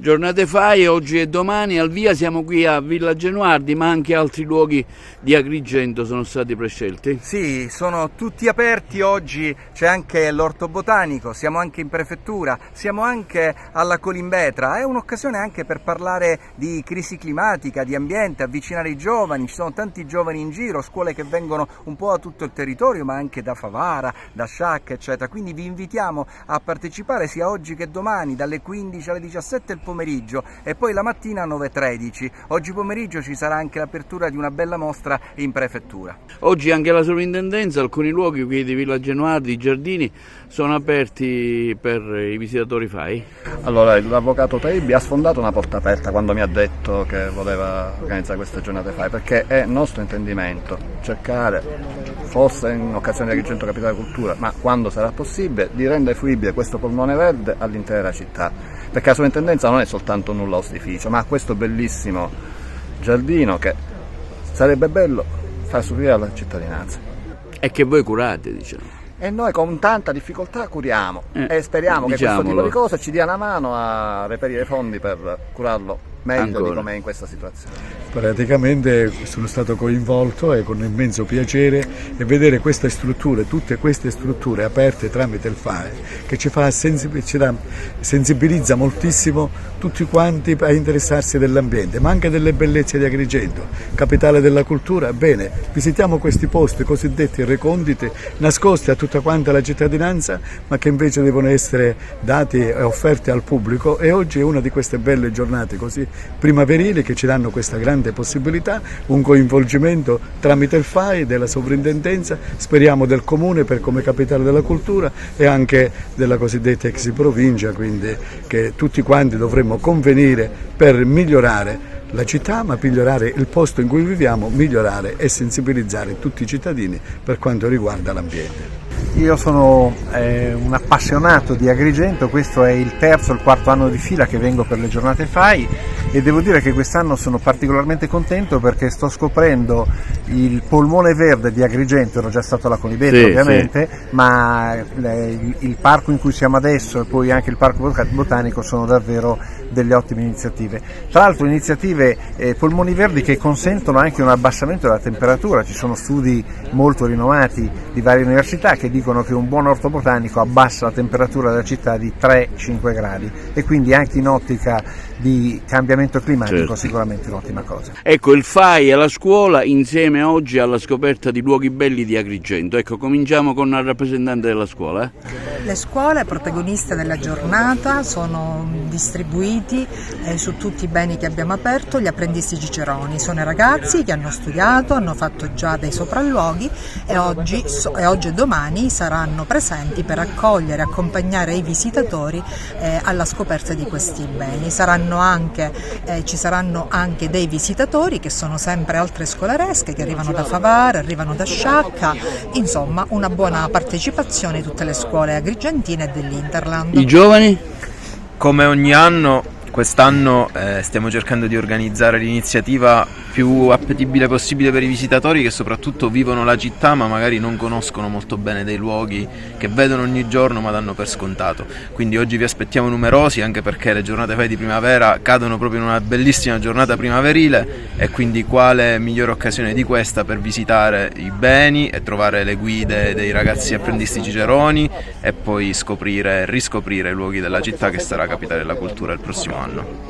Giornate FAI, oggi e domani al via, siamo qui a Villa Genuardi, ma anche altri luoghi di Agrigento sono stati prescelti. Sì, sono tutti aperti oggi, c'è anche l'orto botanico, siamo anche in prefettura, siamo anche alla Colimbetra, è un'occasione anche per parlare di crisi climatica, di ambiente, avvicinare i giovani, ci sono tanti giovani in giro, scuole che vengono un po' da tutto il territorio, ma anche da Favara, da Sciacca, eccetera, quindi vi invitiamo a partecipare sia oggi che domani, dalle 15 alle 17 il pomeriggio e poi la mattina a 9:13. Oggi pomeriggio ci sarà anche l'apertura di una bella mostra in prefettura. Oggi anche la sovrintendenza, alcuni luoghi qui di Villa Genuardi, i giardini, sono aperti per i visitatori FAI. Allora, l'avvocato Taibbi ha sfondato una porta aperta quando mi ha detto che voleva organizzare queste giornate FAI, perché è nostro intendimento cercare, forse in occasione di Agrigento Capitale Cultura, ma quando sarà possibile, di rendere fruibile questo polmone verde all'intera città. Perché la sovrintendenza non è soltanto un nulla ostificio, ma ha questo bellissimo giardino che sarebbe bello far fruire alla cittadinanza. E che voi curate, diciamo. E noi con tanta difficoltà curiamo e speriamo che questo tipo di cose ci dia una mano a reperire fondi per curarlo meglio di come è in questa situazione. Praticamente sono stato coinvolto e con immenso piacere e vedere queste strutture, tutte queste strutture aperte tramite il FAI, che ci sensibilizza moltissimo tutti quanti a interessarsi dell'ambiente, ma anche delle bellezze di Agrigento, capitale della cultura. Bene, visitiamo questi posti cosiddetti reconditi, nascosti a tutta quanta la cittadinanza, ma che invece devono essere dati e offerti al pubblico, e oggi è una di queste belle giornate così primaverili che ci danno questa grande possibilità, un coinvolgimento tramite il FAI della sovrintendenza, speriamo del comune per come capitale della cultura e anche della cosiddetta ex provincia, quindi che tutti quanti dovremmo convenire per migliorare la città, ma migliorare il posto in cui viviamo, migliorare e sensibilizzare tutti i cittadini per quanto riguarda l'ambiente. Io sono un appassionato di Agrigento, questo è il terzo o il quarto anno di fila che vengo per le giornate FAI e devo dire che quest'anno sono particolarmente contento perché sto scoprendo il polmone verde di Agrigento. Ero già stato alla Colimbetra, ovviamente, sì. Ma il parco in cui siamo adesso e poi anche il parco botanico sono davvero delle ottime iniziative. Tra l'altro iniziative polmoni verdi che consentono anche un abbassamento della temperatura. Ci sono studi molto rinomati di varie università che dicono che un buon orto botanico abbassa la temperatura della città di 3-5 gradi e quindi anche in ottica di cambiamento climatico, certo, sicuramente un'ottima cosa. Ecco, il FAI e la scuola insieme oggi alla scoperta di luoghi belli di Agrigento. Ecco, cominciamo con il rappresentante della scuola. Le scuole protagoniste della giornata sono distribuiti su tutti i beni che abbiamo aperto, gli apprendisti ciceroni. Sono i ragazzi che hanno studiato, hanno fatto già dei sopralluoghi e oggi e domani saranno presenti per accogliere e accompagnare i visitatori alla scoperta di questi beni. Ci saranno anche dei visitatori che sono sempre altre scolaresche che arrivano da Favara, arrivano da Sciacca, insomma una buona partecipazione di tutte le scuole agrigentine e dell'Interland. I giovani? Come ogni anno, quest'anno stiamo cercando di organizzare l'iniziativa più appetibile possibile per i visitatori che soprattutto vivono la città ma magari non conoscono molto bene dei luoghi che vedono ogni giorno ma danno per scontato. Quindi oggi vi aspettiamo numerosi, anche perché le giornate FAI di primavera cadono proprio in una bellissima giornata primaverile e quindi quale migliore occasione di questa per visitare i beni e trovare le guide dei ragazzi apprendisti ciceroni e poi scoprire e riscoprire i luoghi della città che sarà capitale della cultura il prossimo anno.